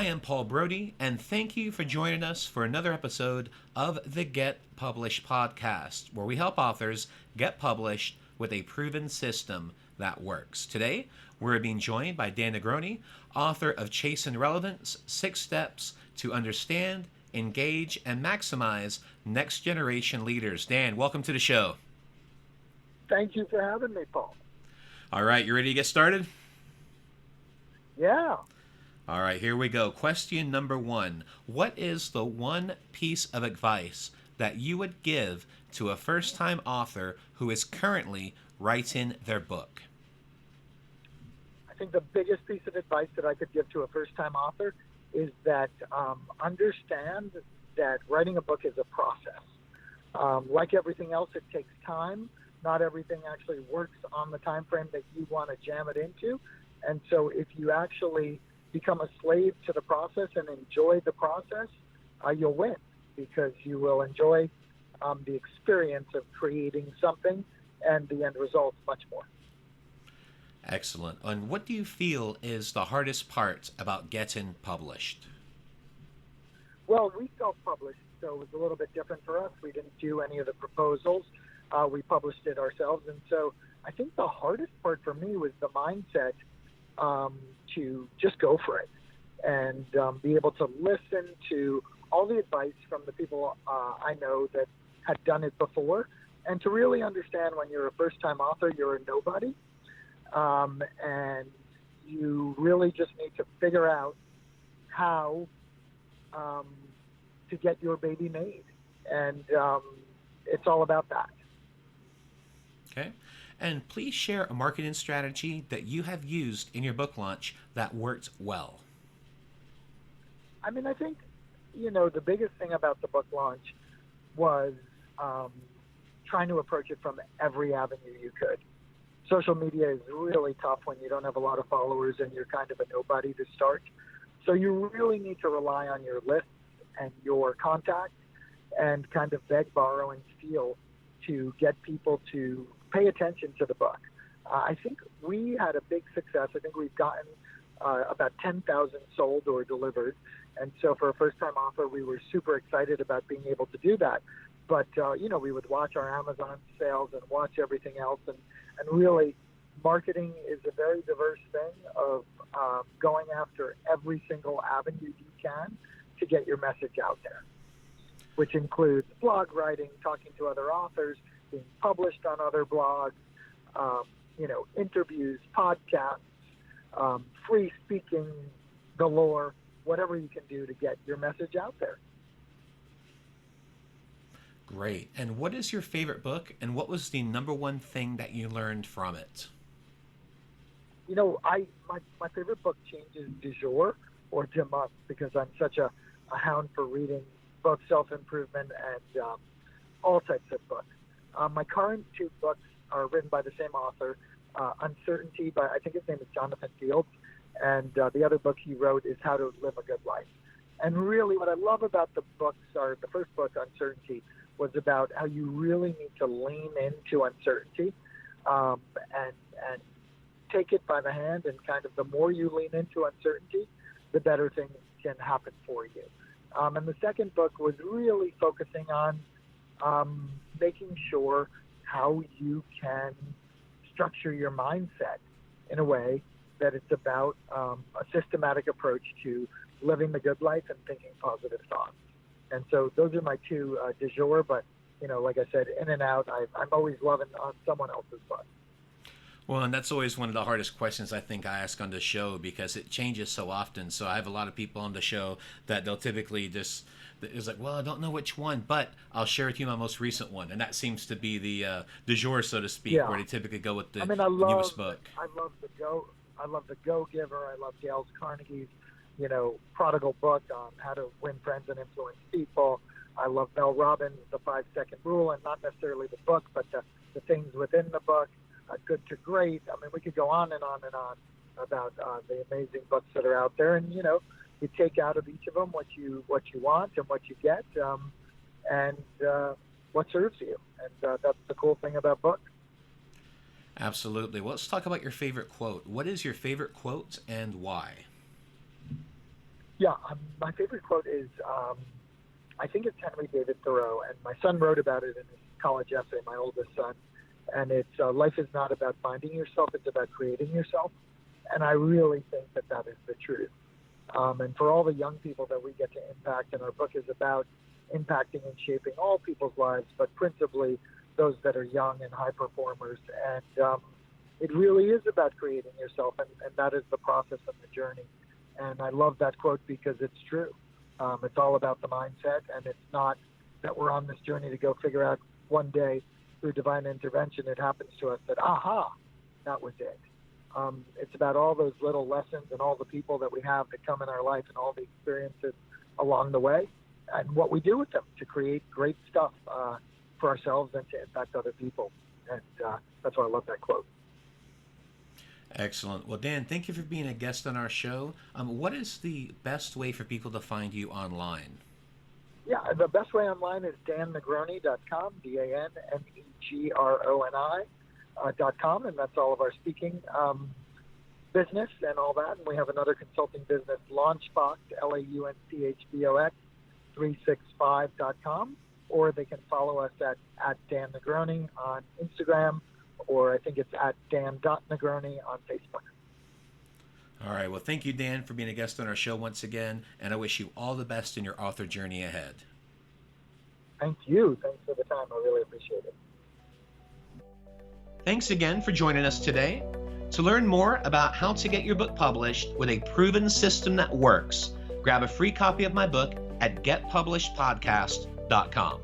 I am Paul Brodie, and thank you for joining us for another episode of the Get Published podcast, where we help authors get published with a proven system that works. Today, we're being joined by Dan Negroni, author of Chasing Relevance, 6 Steps to Understand, Engage, and Maximize Next Generation Leaders. Dan, welcome to the show. Thank you for having me, Paul. All right, you ready to get started? Yeah. All right, here we go. Question number 1. What is the one piece of advice that you would give to a first-time author who is currently writing their book? I think the biggest piece of advice that I could give to a first-time author is that understand that writing a book is a process. Like everything else, it takes time. Not everything actually works on the time frame that you want to jam it into. And so if you actually become a slave to the process and enjoy the process, you'll win, because you will enjoy the experience of creating something and the end result much more. Excellent. And what do you feel is the hardest part about getting published? Well, we self-published, so it was a little bit different for us. We didn't do any of the proposals. We published it ourselves. And so I think the hardest part for me was the mindset to just go for it and be able to listen to all the advice from the people I know that had done it before, and to really understand when you're a first-time author, you're a nobody, and you really just need to figure out how to get your baby made, and it's all about that. Okay. And please share a marketing strategy that you have used in your book launch that worked well. I mean, I think, the biggest thing about the book launch was trying to approach it from every avenue you could. Social media is really tough when you don't have a lot of followers and you're kind of a nobody to start. So you really need to rely on your lists and your contacts and kind of beg, borrow, and steal to get people to pay attention to the book. I think we had a big success. I think we've gotten about 10,000 sold or delivered. And so for a first-time author, we were super excited about being able to do that. But, we would watch our Amazon sales and watch everything else. And really, marketing is a very diverse thing of going after every single avenue you can to get your message out there, which includes blog writing, talking to other authors, being published on other blogs, interviews, podcasts, free speaking galore, whatever you can do to get your message out there. Great. And what is your favorite book, and what was the number one thing that you learned from it? My favorite book changes du jour or du month, because I'm such a hound for reading both self-improvement and all types of books. My current 2 books are written by the same author, Uncertainty by, I think his name is Jonathan Fields, and the other book he wrote is How to Live a Good Life. And really what I love about the books are, the first book, Uncertainty, was about how you really need to lean into uncertainty and take it by the hand, and kind of the more you lean into uncertainty, the better things can happen for you. And the second book was really focusing on making sure how you can structure your mindset in a way that it's about a systematic approach to living the good life and thinking positive thoughts. And so those are my 2 du jour, but, like I said, in and out, I'm always loving someone else's book. Well, and that's always one of the hardest questions I think I ask on the show, because it changes so often. So I have a lot of people on the show that they'll typically just, it's like, well, I don't know which one, but I'll share with you my most recent one. And that seems to be the du jour, so to speak, where they typically go with the newest book. I love The Go-Giver. I love Dale Carnegie's, prodigal book on how to win friends and influence people. I love Mel Robbins' The 5-Second Rule, and not necessarily the book, but the things within the book. Good to Great. I mean, we could go on and on and on about the amazing books that are out there, and you take out of each of them what you want and what you get, and what serves you, and that's the cool thing about books. Absolutely. Well, let's talk about your favorite quote. What is your favorite quote and why? Yeah, my favorite quote is, I think it's Henry David Thoreau, and my son wrote about it in his college essay, my oldest son, and it's, life is not about finding yourself, it's about creating yourself. And I really think that that is the truth. And for all the young people that we get to impact, and our book is about impacting and shaping all people's lives, but principally those that are young and high performers. And it really is about creating yourself, and that is the process and the journey. And I love that quote because it's true. It's all about the mindset, and it's not that we're on this journey to go figure out one day through divine intervention it happens to us that, aha, that was it. It's about all those little lessons and all the people that we have that come in our life and all the experiences along the way and what we do with them to create great stuff for ourselves and to impact other people. And that's why I love that quote. Excellent. Well, Dan, thank you for being a guest on our show. What is the best way for people to find you online? Yeah, the best way online is dannegroni.com, DANNEGRONI.com, and that's all of our speaking business and all that. And we have another consulting business, Launchbox, LAUNCHBOX, 365.com, or they can follow us at Dan Negroni on Instagram, or I think it's at Dan.Negroni on Facebook. All right. Well, thank you, Dan, for being a guest on our show once again, and I wish you all the best in your author journey ahead. Thank you. Thanks for the time. I really appreciate it. Thanks again for joining us today. To learn more about how to get your book published with a proven system that works, grab a free copy of my book at getpublishedpodcast.com.